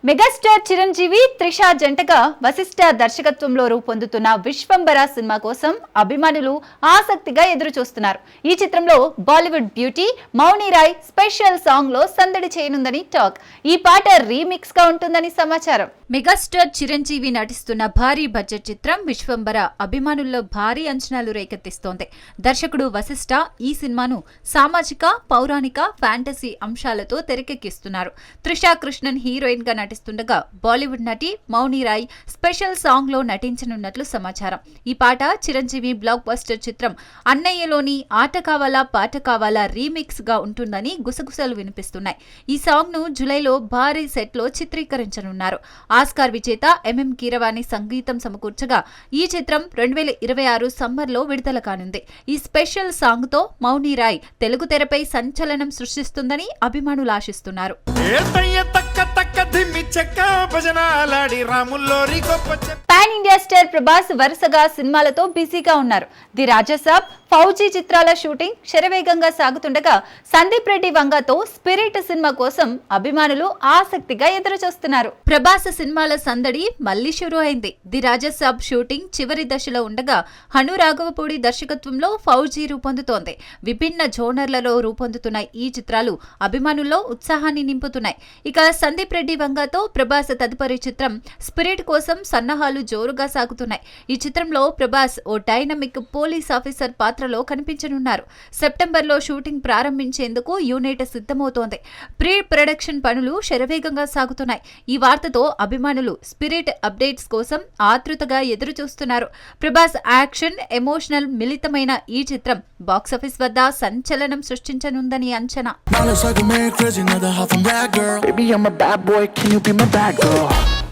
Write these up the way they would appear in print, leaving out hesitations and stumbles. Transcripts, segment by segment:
Megastar Chiranjeevi Trisha జంటగా వశిష్ఠ దర్శకత్వంలో రూపొందుతున్న విశ్వంబర సినిమా కోసం అభిమానులు ఆసక్తిగా ఎదురు చూస్తున్నారు. ఈ చిత్రంలో బాలీవుడ్ బ్యూటీ మౌని రాయ్ స్పెషల్ సాంగ్ లో సందడి చేయనుందని టాక్. ఈ పాట రీమిక్స్ గా ఉంటుందని సమాచారం. మెగాస్టార్ చిరంజీవి నటిస్తున్న భారీ బడ్జెట్ చిత్రం విశ్వంబర అభిమానుల్లో భారీ అంచనాలు రేకెత్తిస్తోంది. దర్శకుడు వశిష్ఠ ఈ సినిమాను సామాజిక, పౌరాణిక, ఫ్యాంటసీ అంశాలతో తెరకెక్కిస్తున్నారు. త్రిష కృష్ణన్ హీరోయిన్ గా నటిస్తుండగా బాలీవుడ్ నటి మౌని రాయ్ స్పెషల్ సాంగ్ లో నటించనున్నట్లు సమాచారం. ఈ పాట చిరంజీవి బ్లాక్ బస్టర్ చిత్రం అన్నయ్యలోని ఆట కావాలా పాట కావాలా రీమిక్స్ గా ఉంటుందని గుసగుసలు వినిపిస్తున్నాయి. ఈ సాంగ్ ను జూలైలో భారీ సెట్ లో చిత్రీకరించనున్నారు. ఆస్కార్ విజేత ఎంఎం కీరవాణి సంగీతం సమకూర్చగా ఈ చిత్రం 2026 సమ్మర్ లో విడుదల కానుంది. ఈ స్పెషల్ సాంగ్ తో మౌని రాయ్ తెలుగు తెరపై సంచలనం సృష్టిస్తుందని అభిమానులు ఆశిస్తున్నారు. పాన్ ఇండియా స్టార్ ప్రభాస్ వరుసగా సినిమాలతో బిజీగా ఉన్నారు. ది రాజసాబ్, ఫౌజీ చిత్రాల షూటింగ్ శరవేగంగా సాగుతుండగా సందీప్ రెడ్డి వంగతో స్పిరిట్ సినిమా కోసం అభిమానులు ఆసక్తిగా ఎదురుచూస్తున్నారు. ప్రభాస్ సినిమాల సందడి మళ్లీ షురూ అయింది. ది రాజసాబ్ షూటింగ్ చివరి దశలో ఉండగా హను రాఘవపూడి దర్శకత్వంలో ఫౌజీ రూపొందుతోంది. విభిన్న జోనర్లలో రూపొందుతున్న ఈ చిత్రాలు అభిమానుల్లో ఉత్సాహాన్ని నింపుతున్నాయి. ఇక సందీప్ రెడ్డి వంగతో ప్రభాస్ తదుపరి చిత్రం స్పిరిట్ కోసం సన్నాహాలు జోరుగా సాగుతున్నాయి. ఈ చిత్రంలో ప్రభాస్ ఓ డైనమిక్ పోలీస్ ఆఫీసర్ పాత్రలో కనిపించనున్నారు. సెప్టెంబర్లో షూటింగ్ ప్రారంభించేందుకు యూనిట్ సిద్ధమవుతోంది. ప్రీ ప్రొడక్షన్ పనులు శరవేగంగా సాగుతున్నాయి. ఈ వార్తతో అభిమానులు స్పిరిట్ అప్డేట్స్ కోసం ఆతృతగా ఎదురు చూస్తున్నారు. ప్రభాస్ యాక్షన్, ఎమోషనల్ మిళితమైన ఈ చిత్రం బాక్సాఫీస్ వద్ద సంచలనం సృష్టించనుందని అంచనా.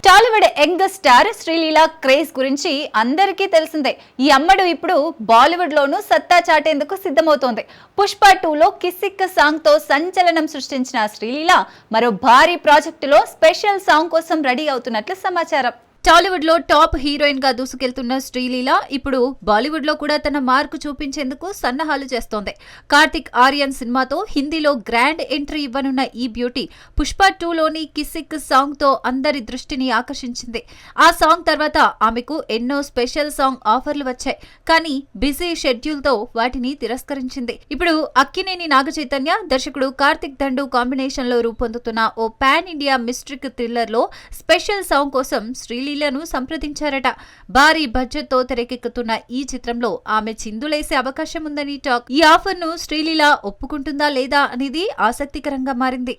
Tollywood young star Sreeleela craze గురించి అందరికీ తెలిసిందే. ఈ అమ్మడు ఇప్పుడు బాలీవుడ్ లోనూ సత్తా చాటేందుకు సిద్ధమవుతోంది. పుష్ప 2లో కిసిక్ సాంగ్ తో సంచలనం సృష్టించిన శ్రీలీలా మరో భారీ ప్రాజెక్టులో స్పెషల్ సాంగ్ కోసం రెడీ అవుతున్నట్లు సమాచారం. టాలీవుడ్ లో టాప్ హీరోయిన్ గా దూసుకెళ్తున్న శ్రీలీలా ఇప్పుడు బాలీవుడ్ లో కూడా తన మార్కు చూపించేందుకు సన్నాహాలు చేస్తోంది. కార్తిక్ ఆర్యన్ సినిమాతో హిందీలో గ్రాండ్ ఎంట్రీ ఇవ్వనున్న ఈ బ్యూటీ పుష్ప 2లోని కిసిక్ సాంగ్ తో అందరి దృష్టిని ఆకర్షించింది. ఆ సాంగ్ తర్వాత ఆమెకు ఎన్నో స్పెషల్ సాంగ్ ఆఫర్లు వచ్చాయి. కానీ బిజీ షెడ్యూల్ తో వాటిని తిరస్కరించింది. ఇప్పుడు అక్కినేని నాగచైతన్య, దర్శకుడు కార్తిక్ దండు కాంబినేషన్ లో రూపొందుతున్న ఓ పాన్ ఇండియా మిస్ట్రిక్ థ్రిల్లర్ లో స్పెషల్ సాంగ్ కోసం శ్రీలీలా సంప్రదించారట. భారీ బడ్జెట్ తో తెరకెక్కుతున్న ఈ చిత్రంలో ఆమె చిందులేసే అవకాశం ఉందని టాక్. ఈ ఆఫర్ ను శ్రీలీలా ఒప్పుకుంటుందా లేదా అనేది ఆసక్తికరంగా మారింది.